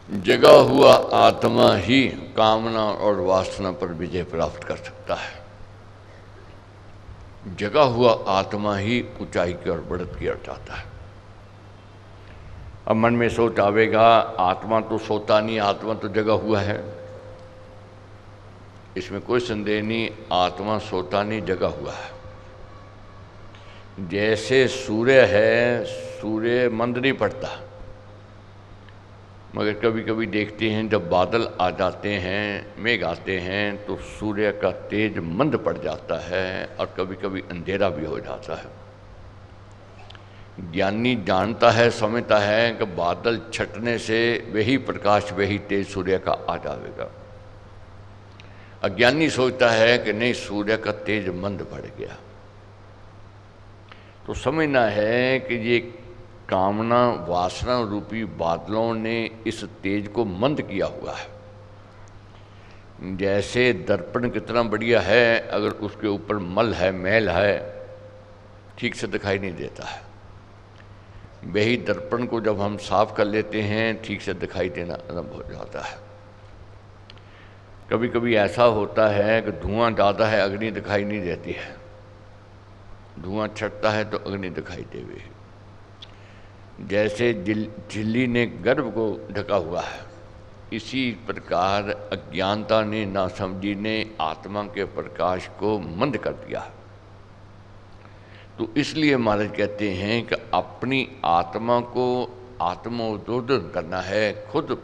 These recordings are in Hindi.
जगा हुआ आत्मा ही कामना और वासना पर विजय प्राप्त कर सकता है। जगा हुआ आत्मा ही ऊंचाई की ओर बढ़त की ओर जाता है। अब मन में सोच आवेगा, आत्मा तो सोता नहीं, आत्मा तो जगा हुआ है। इसमें कोई संदेह नहीं, आत्मा सोता नहीं, जगा हुआ है। जैसे सूर्य है, सूर्य मंद नहीं पड़ता, मगर कभी कभी देखते हैं जब बादल आ जाते हैं, मेघ आते हैं, तो सूर्य का तेज मंद पड़ जाता है और कभी कभी अंधेरा भी हो जाता है। ज्ञानी जानता है, समझता है कि बादल छटने से वही प्रकाश, वही तेज सूर्य का आ जाएगा। अज्ञानी सोचता है कि नहीं, सूर्य का तेज मंद बढ़ गया। तो समझना है कि ये कामना वासना रूपी बादलों ने इस तेज को मंद किया हुआ है। जैसे दर्पण कितना बढ़िया है, अगर उसके ऊपर मल है, मैल है, ठीक से दिखाई नहीं देता है। वही दर्पण को जब हम साफ कर लेते हैं, ठीक से दिखाई देना आरंभ हो जाता है। कभी कभी ऐसा होता है कि धुआं ज़्यादा है, अग्नि दिखाई नहीं देती है। धुआं छटता है तो अग्नि दिखाई देवे। जैसे झिल्ली ने गर्भ को ढका हुआ है, इसी प्रकार अज्ञानता ने, नासमझी ने आत्मा के प्रकाश को मंद कर दिया। तो इसलिए महाराज कहते हैं कि अपनी आत्मा को आत्मोद्बोधन करना है, खुद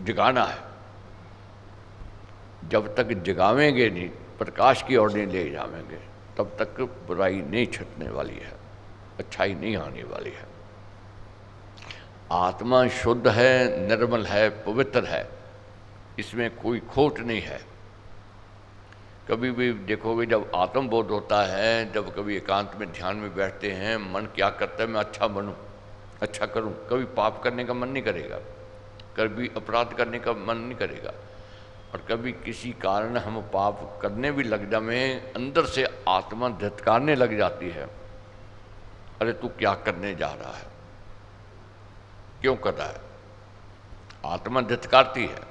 जगाना है। जब तक जगावेंगे नहीं, प्रकाश की ओर नहीं ले जावेंगे, तब तक बुराई नहीं छटने वाली है, अच्छाई नहीं आने वाली है। आत्मा शुद्ध है, निर्मल है, पवित्र है, इसमें कोई खोट नहीं है। कभी भी देखोगे जब आत्मबोध होता है, जब कभी एकांत में ध्यान में बैठते हैं, मन क्या करता है, मैं अच्छा बनूं, अच्छा करूं। कभी पाप करने का मन नहीं करेगा, कभी अपराध करने का मन नहीं करेगा, और कभी किसी कारण हम पाप करने भी लग जाएं, अंदर से आत्मा धिक्कारने लग जाती है, अरे तू क्या करने जा रहा है, क्यों कर रहा है। आत्मा धिक्कारती है।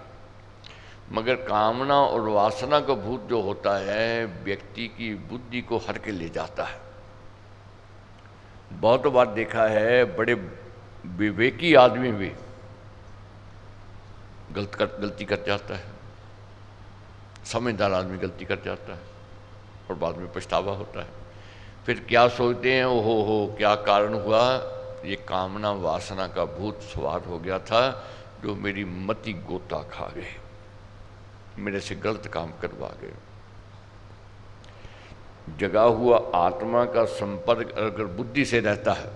मगर कामना और वासना का भूत जो होता है, व्यक्ति की बुद्धि को हर के ले जाता है। बहुत बार देखा है, बड़े विवेकी आदमी भी गलती कर जाता है, समझदार आदमी गलती कर जाता है और बाद में पछतावा होता है। फिर क्या सोचते हैं, ओहो हो क्या कारण हुआ, ये कामना वासना का भूत सवार हो गया था, जो मेरी मति गोता खा गए, मेरे से गलत काम करवा गए। जगा हुआ आत्मा का संपर्क अगर बुद्धि से रहता है,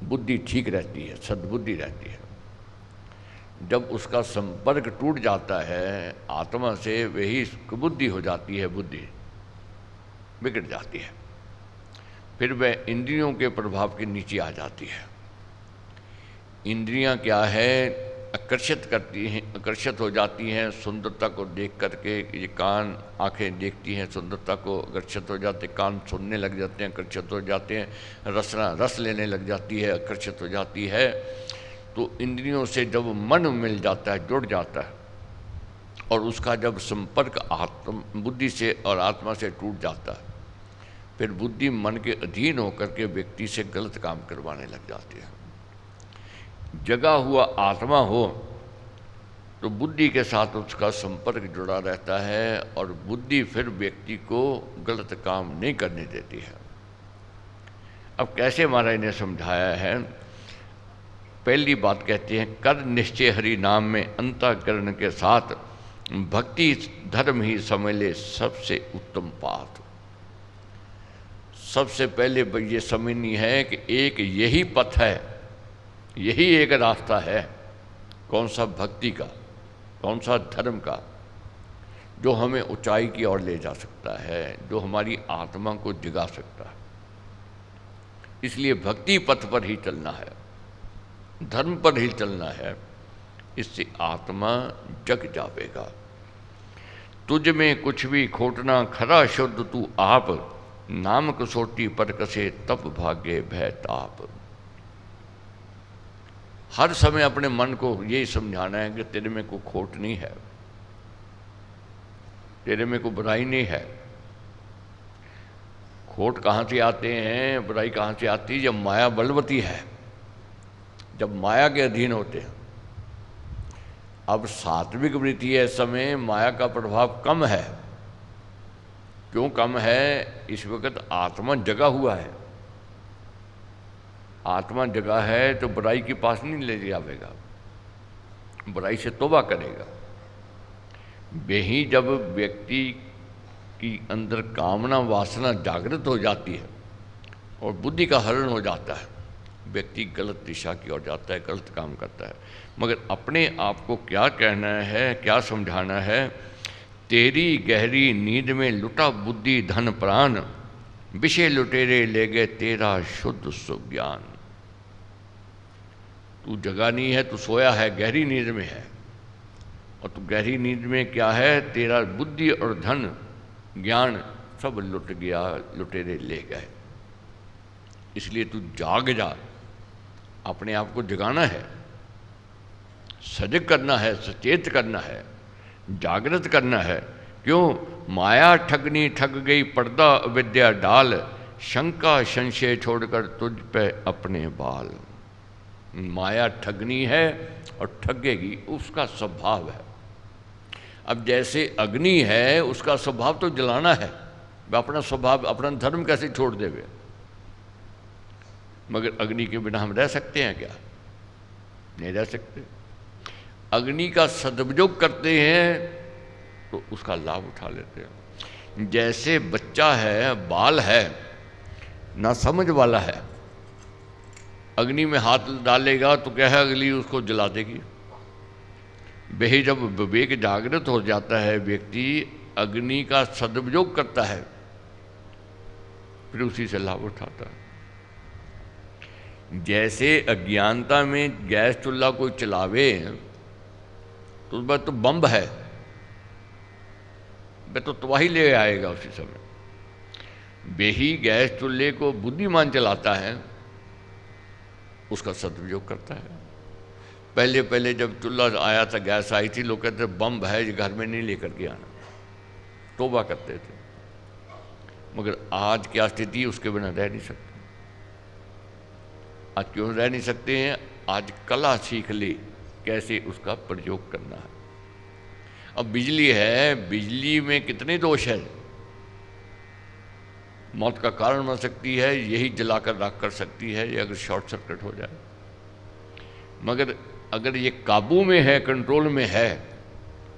बुद्धि ठीक रहती है, सद्बुद्धि रहती है। जब उसका संपर्क टूट जाता है आत्मा से, वही कुबुद्धि हो जाती है, बुद्धि बिगड़ जाती है। फिर वह इंद्रियों के प्रभाव के नीचे आ जाती है। इंद्रियां क्या है, आकर्षित करती हैं, आकर्षित हो जाती हैं सुंदरता को देख करके। ये कान, आंखें देखती हैं सुंदरता को, आकर्षित हो जाते, कान सुनने लग जाते हैं, आकर्षित हो जाते हैं, रस लेने लग जाती है, आकर्षित हो जाती है। तो इंद्रियों से जब मन मिल जाता है, जुड़ जाता है, और उसका जब संपर्क बुद्धि से और आत्मा से टूट जाता है, फिर बुद्धि मन के अधीन होकर के व्यक्ति से गलत काम करवाने लग जाती है। जगा हुआ आत्मा हो तो बुद्धि के साथ उसका संपर्क जुड़ा रहता है, और बुद्धि फिर व्यक्ति को गलत काम नहीं करने देती है। अब कैसे महाराज ने समझाया है, पहली बात कहते हैं, कर निश्चय हरि नाम में अंतःकरण के साथ, भक्ति धर्म ही समझ ले सबसे उत्तम पाठ। सबसे पहले ये समझनी है कि एक यही पथ है, यही एक रास्ता है। कौन सा, भक्ति का, कौन सा धर्म का, जो हमें ऊंचाई की ओर ले जा सकता है, जो हमारी आत्मा को जगा सकता है। इसलिए भक्ति पथ पर ही चलना है, धर्म पर ही चलना है, इससे आत्मा जग जाएगा। तुझ में कुछ भी खोटना, खरा शुद्ध तू आप, नाम कसोटी पर कसे तप भाग्य भय ताप। हर समय अपने मन को यही समझाना है कि तेरे में कोई खोट नहीं है, तेरे में कोई बुराई नहीं है। खोट कहाँ से आते हैं, बुराई कहाँ से आती है? जब माया बलवती है, जब माया के अधीन होते हैं। अब सात्विक वृत्ति है, इस समय माया का प्रभाव कम है। क्यों कम है? इस वक्त आत्मा जगा हुआ है। आत्मा जगा है तो बुराई के पास नहीं ले जाएगा, बुराई से तौबा करेगा। वही जब व्यक्ति की अंदर कामना वासना जागृत हो जाती है और बुद्धि का हरण हो जाता है, व्यक्ति गलत दिशा की ओर जाता है, गलत काम करता है। मगर अपने आप को क्या कहना है, क्या समझाना है? तेरी गहरी नींद में लुटा बुद्धि धन प्राण, विषय लुटेरे ले गए तेरा शुद्ध सुज्ञान। तू जगा नहीं है, तू सोया है, गहरी नींद में है। और तू गहरी नींद में क्या है? तेरा बुद्धि और धन ज्ञान सब लुट गया, लुटेरे ले गए। इसलिए तू जाग जा, अपने आप को जगाना है, सजग करना है, सचेत करना है, जागृत करना है। क्यों? माया ठगनी ठग गई पर्दा विद्या डाल, शंका संशय छोड़कर तुझ पे अपने बाल। माया ठगनी है और ठगेगी, उसका स्वभाव है। अब जैसे अग्नि है, उसका स्वभाव तो जलाना है, वह अपना स्वभाव अपना धर्म कैसे छोड़ देवे? मगर अग्नि के बिना हम रह सकते हैं क्या? नहीं रह सकते। अग्नि का सदुपयोग करते हैं तो उसका लाभ उठा लेते हैं। जैसे बच्चा है, बाल है, ना समझ वाला है, अग्नि में हाथ डालेगा तो क्या है, अगली उसको जला देगी। वही जब विवेक जागृत हो जाता है, व्यक्ति अग्नि का सदुपयोग करता है, फिर उसी से लाभ उठाता है। जैसे अज्ञानता में गैस चूल्हा कोई चलावे तो वह तो बम है, वह तो तबाही ले आएगा उसी समय। वही गैस चूल्हे को बुद्धिमान चलाता है, उसका सदुपयोग करता है। पहले पहले जब चूल्हा आया था, गैस आई थी, लोग कहते बम है, ये घर में नहीं लेकर के आना, तौबा करते थे। मगर आज क्या स्थिति, उसके बिना रह नहीं सकते। आज क्यों रह नहीं सकते हैं? आज कला सीख ली कैसे उसका प्रयोग करना है। अब बिजली है, बिजली में कितने दोष है? मौत का कारण बन सकती है, यही जलाकर राख कर सकती है, ये अगर शॉर्ट सर्किट हो जाए। मगर अगर ये काबू में है, कंट्रोल में है,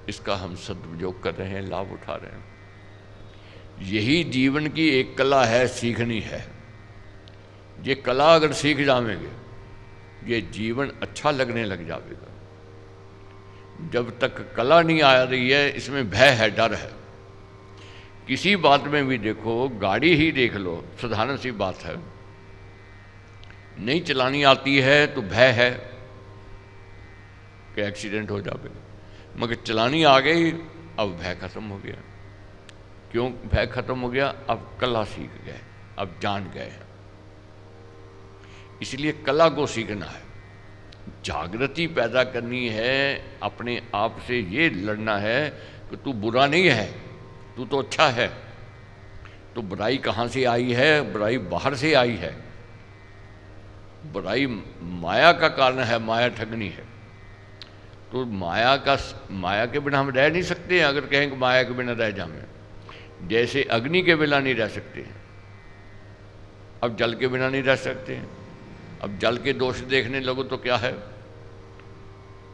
इसका हम सदुपयोग कर रहे हैं, लाभ उठा रहे हैं। यही जीवन की एक कला है, सीखनी है। ये कला अगर सीख जाएंगे, ये जीवन अच्छा लगने लग जाएगा। जब तक कला नहीं आ रही है, इसमें भय है, डर है। किसी बात में भी देखो, गाड़ी ही देख लो, साधारण सी बात है, नहीं चलानी आती है तो भय है कि एक्सीडेंट हो जाएगा। मगर चलानी आ गई, अब भय खत्म हो गया। क्यों भय खत्म हो गया? अब कला सीख गए, अब जान गए। इसलिए कला को सीखना है, जागृति पैदा करनी है, अपने आप से ये लड़ना है कि तू बुरा नहीं है, तू तो अच्छा है। तो बुराई कहाँ से आई है? बुराई बाहर से आई है। बुराई माया का कारण है, माया ठगनी है। तो माया के बिना हम रह नहीं सकते हैं। अगर कहें कि माया के बिना रह जाएं, जैसे अग्नि के बिना नहीं रह सकते हैं, अब जल के बिना नहीं रह सकते हैं। अब जल के दोष देखने लगो तो क्या है?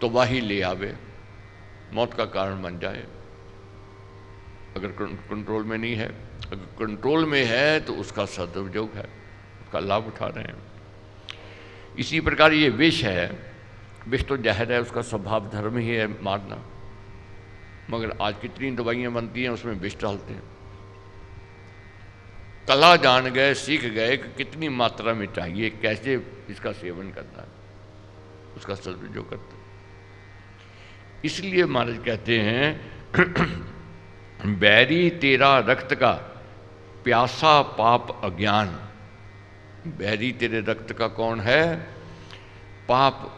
तबाही ले आवे, मौत का कारण बन जाए। अगर कंट्रोल में नहीं है, अगर कंट्रोल में है तो उसका सदुपयोग है, उसका लाभ उठा रहे हैं। इसी प्रकार ये विष है, विष तो जहर है, उसका स्वभाव धर्म ही है मारना। मगर आज कितनी दवाइयाँ बनती हैं, उसमें विष डालते हैं। कला जान गए, सीख गए कि कितनी मात्रा में चाहिए, कैसे इसका सेवन करना है, उसका सदुपयोग करते हैं। इसलिए महाराज कहते हैं बैरी तेरा रक्त का प्यासा पाप अज्ञान। बैरी तेरे रक्त का कौन है? पाप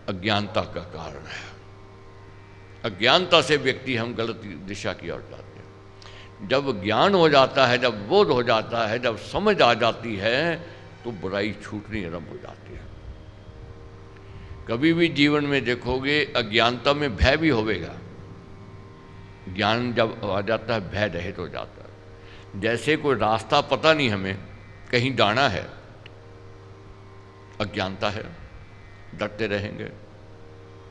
अज्ञानता का कारण है। अज्ञानता से व्यक्ति हम गलत दिशा की ओर जाते हैं। जब ज्ञान हो जाता है, जब बोध हो जाता है, जब समझ आ जाती है, तो बुराई छूटनी आरंभ हो जाती है। कभी भी जीवन में देखोगे अज्ञानता में भय भी होवेगा, ज्ञान जब आ जाता है भय रहित हो जाता है। जैसे कोई रास्ता पता नहीं, हमें कहीं जाना है, अज्ञानता है, डरते रहेंगे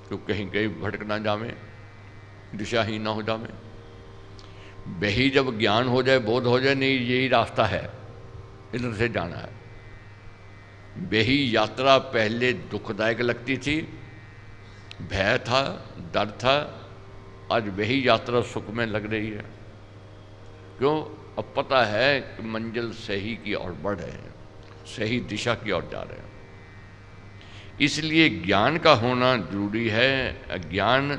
तो कहीं कहीं भटक ना जावे, दिशाहीन ना हो जावे। वही जब ज्ञान हो जाए, बोध हो जाए, नहीं यही रास्ता है, इधर से जाना है, वही यात्रा पहले दुखदायक लगती थी, भय था, डर था, आज वही यात्रा सुख में लग रही है। क्यों? अब पता है कि मंजिल सही की ओर बढ़ रहे हैं, सही दिशा की ओर जा रहे हैं। इसलिए ज्ञान का होना जरूरी है। अज्ञानता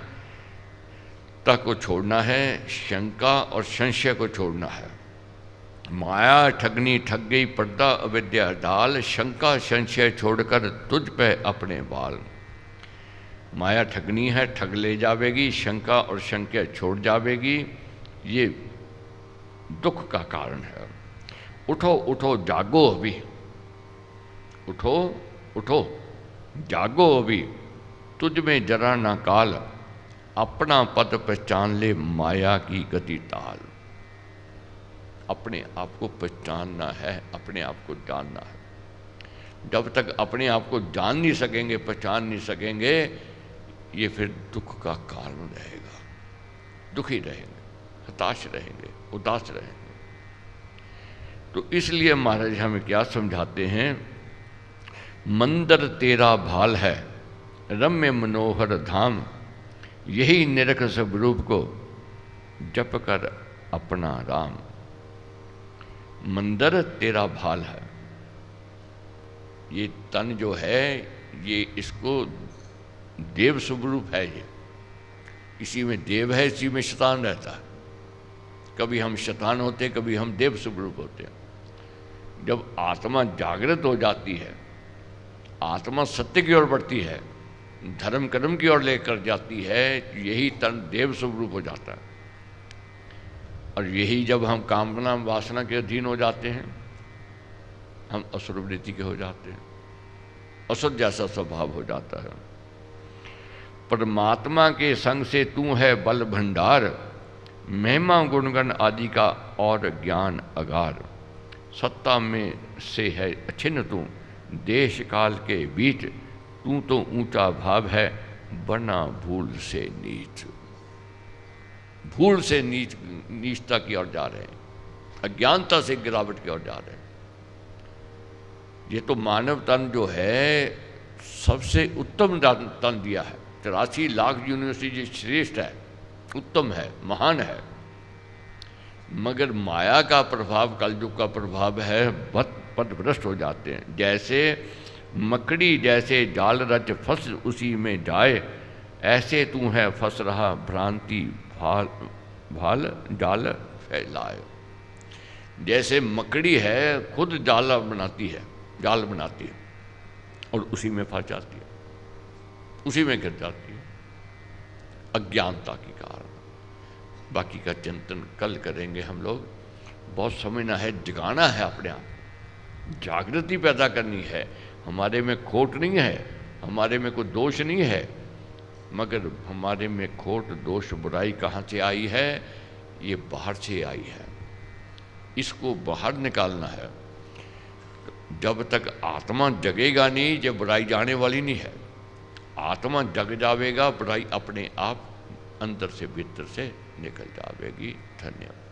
को छोड़ना है, शंका और संशय को छोड़ना है। माया ठगनी ठग गई पर्दा अविद्या डाल, शंका संशय छोड़कर तुझ पे अपने बाल। माया ठगनी है, ठग ले जावेगी, शंका और संशय छोड़ जावेगी, ये दुख का कारण है। उठो उठो जागो अभी, उठो उठो जागो अभी, तुझ में जरा ना काल, अपना पद पहचान ले माया की गति ताल। अपने आप को पहचानना है, अपने आप को जानना है। जब तक अपने आप को जान नहीं सकेंगे, पहचान नहीं सकेंगे, ये फिर दुख का कारण रहेगा। दुखी रहेंगे, हताश रहेंगे, उदास रहेंगे। तो इसलिए महाराज हमें क्या समझाते हैं, मंदिर तेरा भाल है, रम्य मनोहर धाम, यही निरख स्वरूप को जप कर अपना राम। मंदिर तेरा भाल है, ये तन जो है, ये इसको देव स्वरूप है, ये इसी में देव है, इसी में शैतान रहता है। कभी हम शैतान होते, कभी हम देव स्वरूप होते हैं। जब आत्मा जागृत हो जाती है, आत्मा सत्य की ओर बढ़ती है, धर्म कर्म की ओर लेकर जाती है, यही तन देव स्वरूप हो जाता है। और यही जब हम कामना वासना के अधीन हो जाते हैं, हम असुर वृत्ति के हो जाते हैं, असुर जैसा स्वभाव हो जाता है। परमात्मा के संग से तू है बल भंडार, महिमा गुणगण आदि का और ज्ञान अगार। सत्ता में से है अछिन्न तू, देश काल के बीच, तू तो ऊंचा भाव है, बना भूल से नीच। भूल से नीचता की ओर जा रहे हैं, अज्ञानता से गिरावट की ओर जा रहे हैं। ये तो मानव तन जो है सबसे उत्तम तन दिया है। 83 लाख यूनिवर्सिटी श्रेष्ठ है, उत्तम है, महान है। मगर माया का प्रभाव, कलयुग का प्रभाव है, पथभ्रष्ट हो जाते हैं। जैसे मकड़ी जैसे जाल रच फंस उसी में जाए, ऐसे तू है फंस रहा भ्रांति भाल जाल फैलाए। जैसे मकड़ी है खुद जाल बनाती है और उसी में फंस जाती है, उसी में गिर जाती है, अज्ञानता के कारण। बाकी का चिंतन कल करेंगे हम लोग। बहुत समझना है, जगाना है, अपने आप जागृति पैदा करनी है। हमारे में खोट नहीं है, हमारे में कोई दोष नहीं है, मगर हमारे में खोट दोष बुराई कहाँ से आई है? ये बाहर से आई है। इसको बाहर निकालना है। जब तक आत्मा जगेगा नहीं, जब बुराई जाने वाली नहीं है। आत्मा जग जावेगा, बुराई अपने आप अंदर से भीतर से निकल जावेगी। धन्यवाद।